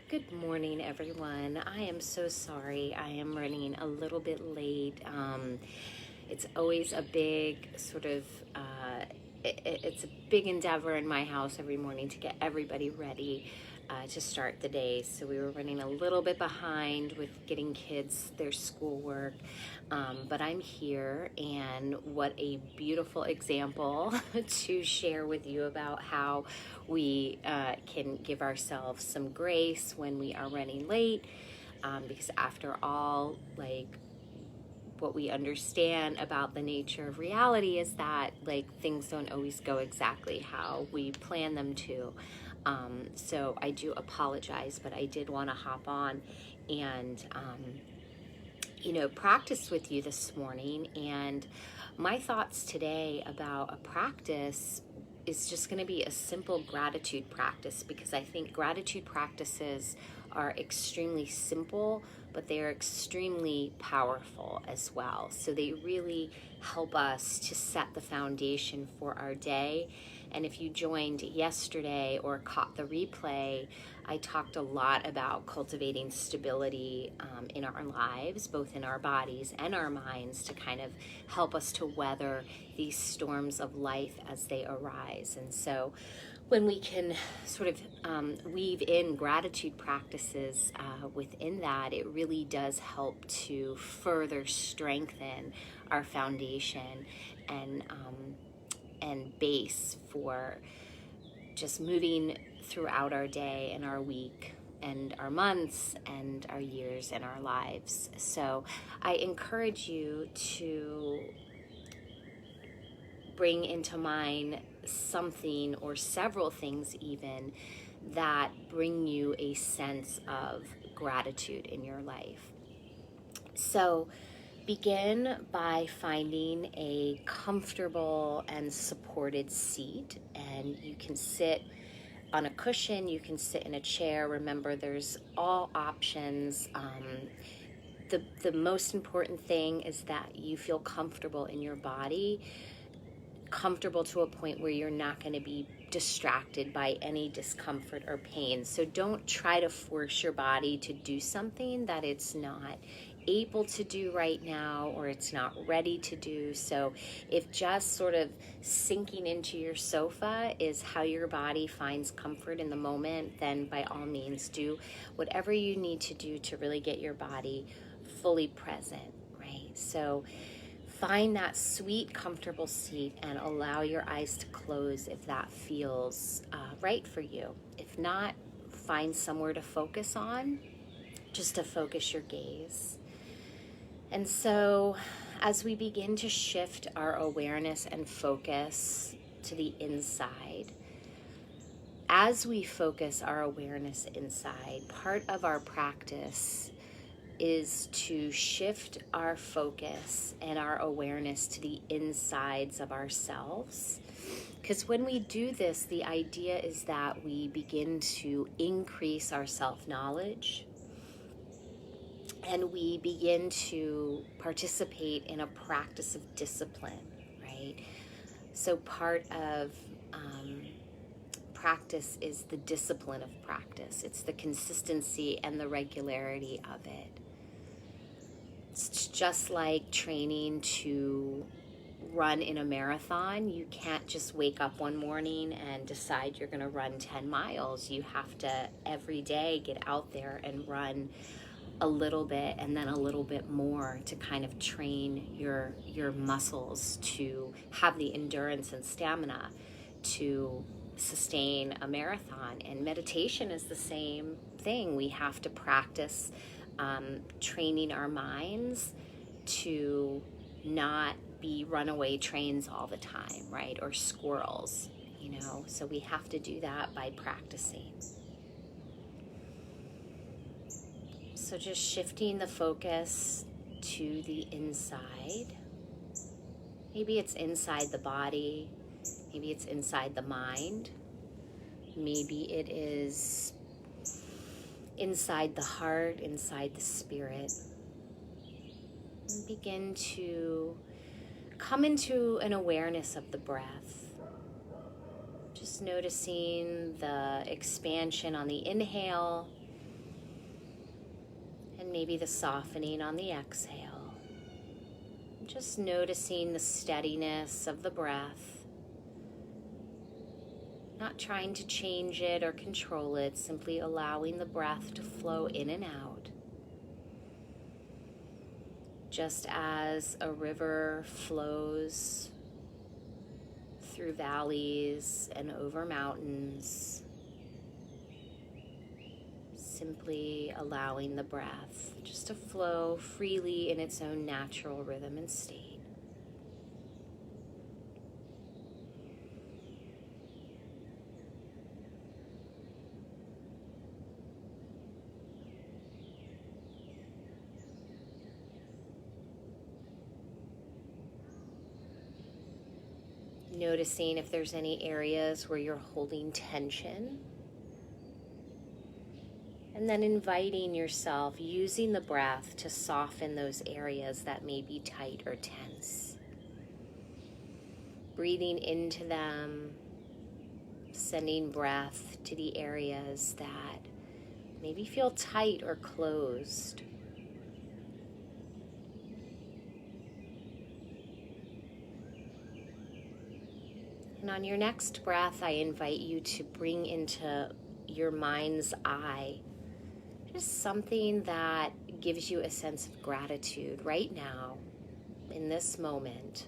Good morning, everyone. I am so sorry. I am running a little bit late. It's always a big it's a big endeavor in my house every morning to get everybody ready to start the day. So we were running a little bit behind with getting kids their schoolwork. But I'm here, and what a beautiful example to share with you about how we can give ourselves some grace when we are running late, because after all, what we understand about the nature of reality is that things don't always go exactly how we plan them to. So I do apologize, but I did want to hop on and practice with you this morning. And my thoughts today about a practice is just going to be a simple gratitude practice, because I think gratitude practices are extremely simple, but they are extremely powerful as well. So they really help us to set the foundation for our day. And if you joined yesterday or caught the replay, I talked a lot about cultivating stability in our lives, both in our bodies and our minds, to kind of help us to weather these storms of life as they arise. And so when we can sort of weave in gratitude practices within that, it really does help to further strengthen our foundation and base for just moving throughout our day and our week and our months and our years and our lives. So I encourage you to bring into mind something or several things even that bring you a sense of gratitude in your life. So begin by finding a comfortable and supported seat, and you can sit on a cushion, you can sit in a chair. Remember, there's all options. The most important thing is that you feel comfortable in your body, comfortable to a point where you're not going to be distracted by any discomfort or pain. So don't try to force your body to do something that it's not able to do right now, or it's not ready to do. So if just sort of sinking into your sofa is how your body finds comfort in the moment, then by all means do whatever you need to do to really get your body fully present, right? So find that sweet, comfortable seat and allow your eyes to close if that feels right for you. If not, find somewhere to focus on, just to focus your gaze. And so as we begin to shift our awareness and focus to the inside, as we focus our awareness inside, part of our practice is to shift our focus and our awareness to the insides of ourselves. Because when we do this, the idea is that we begin to increase our self-knowledge, and we begin to participate in a practice of discipline, right? So part of practice is the discipline of practice. It's the consistency and the regularity of it. It's just like training to run in a marathon. You can't just wake up one morning and decide you're going to run 10 miles. You have to every day get out there and run a little bit and then a little bit more to kind of train your muscles to have the endurance and stamina to sustain a marathon. And meditation is the same thing. We have to practice training our minds to not be runaway trains all the time, right? Or squirrels, so we have to do that by practicing. So just shifting the focus to the inside. Maybe it's inside the body. Maybe it's inside the mind. Maybe it is inside the heart, inside the spirit. And begin to come into an awareness of the breath. Just noticing the expansion on the inhale And maybe the softening on the exhale. Just noticing the steadiness of the breath. Not trying to change it or control it, simply allowing the breath to flow in and out. Just as a river flows through valleys and over mountains, simply allowing the breath just to flow freely in its own natural rhythm and state. Noticing if there's any areas where you're holding tension. And then inviting yourself, using the breath to soften those areas that may be tight or tense. Breathing into them, sending breath to the areas that maybe feel tight or closed. And on your next breath, I invite you to bring into your mind's eye just something that gives you a sense of gratitude right now, in this moment.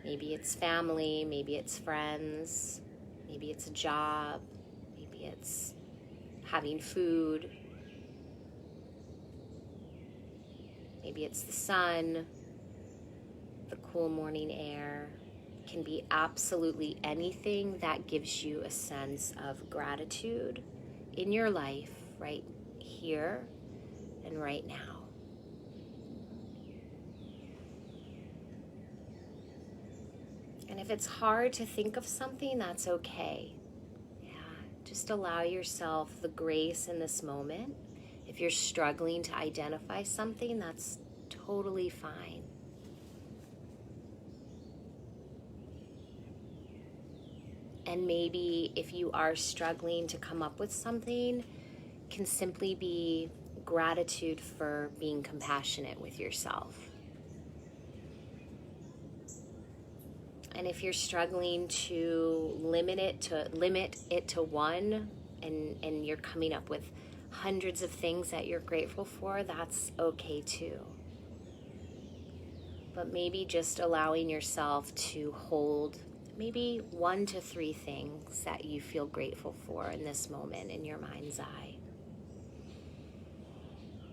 Maybe it's family, maybe it's friends, maybe it's a job, maybe it's having food, maybe it's the sun, the cool morning air. It can be absolutely anything that gives you a sense of gratitude in your life right here and right now. And if it's hard to think of something, that's okay. Yeah, just allow yourself the grace in this moment. If you're struggling to identify something, that's totally fine. And maybe if you are struggling to come up with something, can simply be gratitude for being compassionate with yourself. And if you're struggling to limit it to one, and you're coming up with hundreds of things that you're grateful for, that's okay too. But maybe just allowing yourself to hold maybe 1 to 3 things that you feel grateful for in this moment in your mind's eye.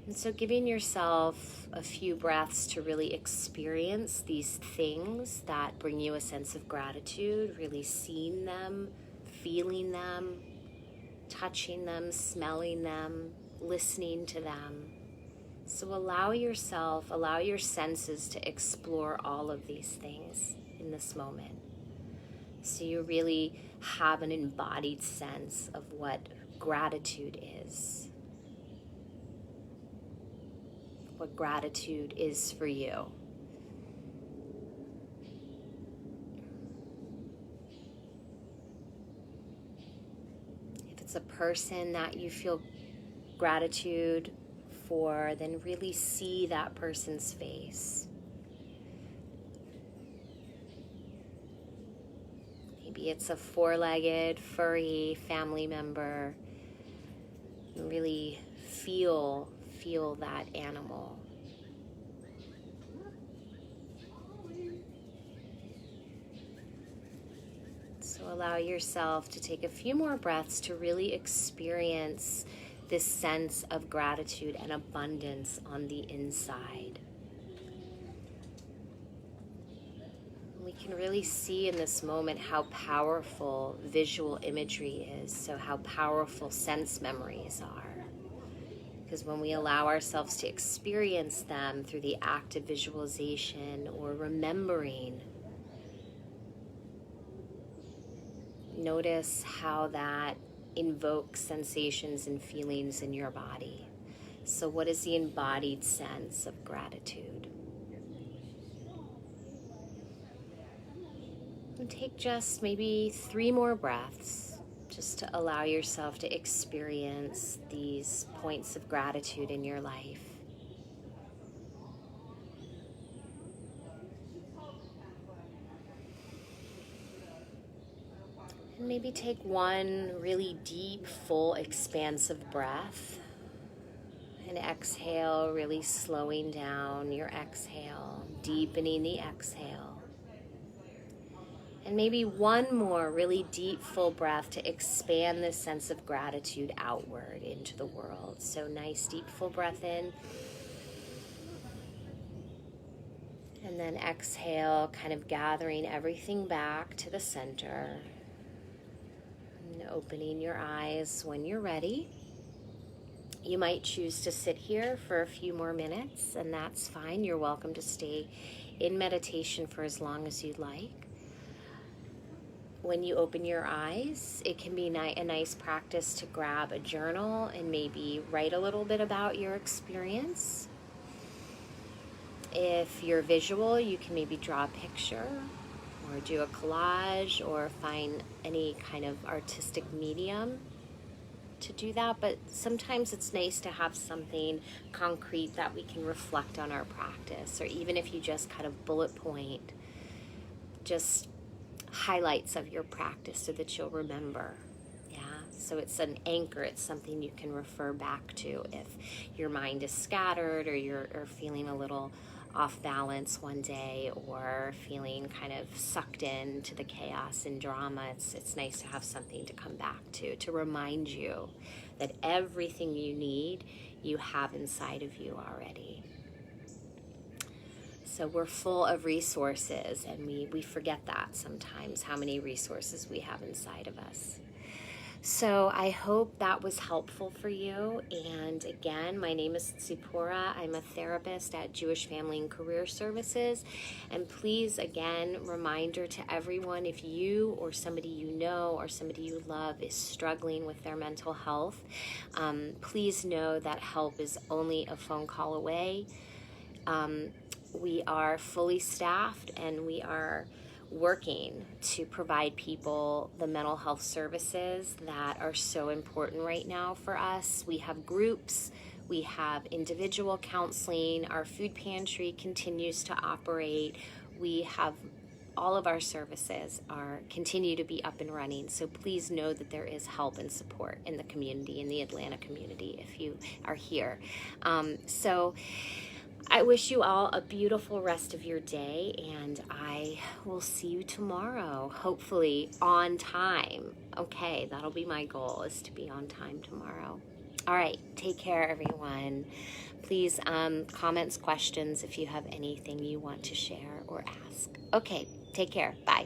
And so giving yourself a few breaths to really experience these things that bring you a sense of gratitude, really seeing them, feeling them, touching them, smelling them, listening to them. So allow your senses to explore all of these things in this moment. So you really have an embodied sense of what gratitude is. What gratitude is for you. If it's a person that you feel gratitude for, then really see that person's face. Maybe it's a 4-legged, furry family member. And really feel that animal. So allow yourself to take a few more breaths to really experience this sense of gratitude and abundance on the inside. We can really see in this moment how powerful visual imagery is, so how powerful sense memories are. Because when we allow ourselves to experience them through the act of visualization or remembering, notice how that invokes sensations and feelings in your body. So what is the embodied sense of gratitude? And take just maybe 3 more breaths just to allow yourself to experience these points of gratitude in your life. And maybe take one really deep, full, expansive breath. And exhale, really slowing down your exhale, deepening the exhale. And maybe one more really deep, full breath to expand this sense of gratitude outward into the world. So nice, deep, full breath in. And then exhale, kind of gathering everything back to the center. And opening your eyes when you're ready. You might choose to sit here for a few more minutes, and that's fine. You're welcome to stay in meditation for as long as you'd like. When you open your eyes, it can be a nice practice to grab a journal and maybe write a little bit about your experience. If you're visual, you can maybe draw a picture or do a collage or find any kind of artistic medium to do that. But sometimes it's nice to have something concrete that we can reflect on our practice, or even if you just kind of bullet point just highlights of your practice so that you'll remember. So it's an anchor. It's something you can refer back to if your mind is scattered or you're feeling a little off balance one day or feeling kind of sucked into the chaos and drama. It's nice to have something to come back to remind you that everything you need, you have inside of you already. So we're full of resources, and we forget that sometimes, how many resources we have inside of us. So I hope that was helpful for you. And again, my name is Tzipporah. I'm a therapist at Jewish Family and Career Services. And please, again, reminder to everyone, if you or somebody you know or somebody you love is struggling with their mental health, please know that help is only a phone call away. We are fully staffed, and we are working to provide people the mental health services that are so important right now for us. We have groups, we have individual counseling, our food pantry continues to operate. We have all of our services continue to be up and running. So please know that there is help and support in the community, in the Atlanta community, if you are here. So I wish you all a beautiful rest of your day, and I will see you tomorrow, hopefully on time. Okay, that'll be my goal, is to be on time tomorrow. All right, take care, everyone. Please comments, questions if you have anything you want to share or ask. Okay, take care. Bye.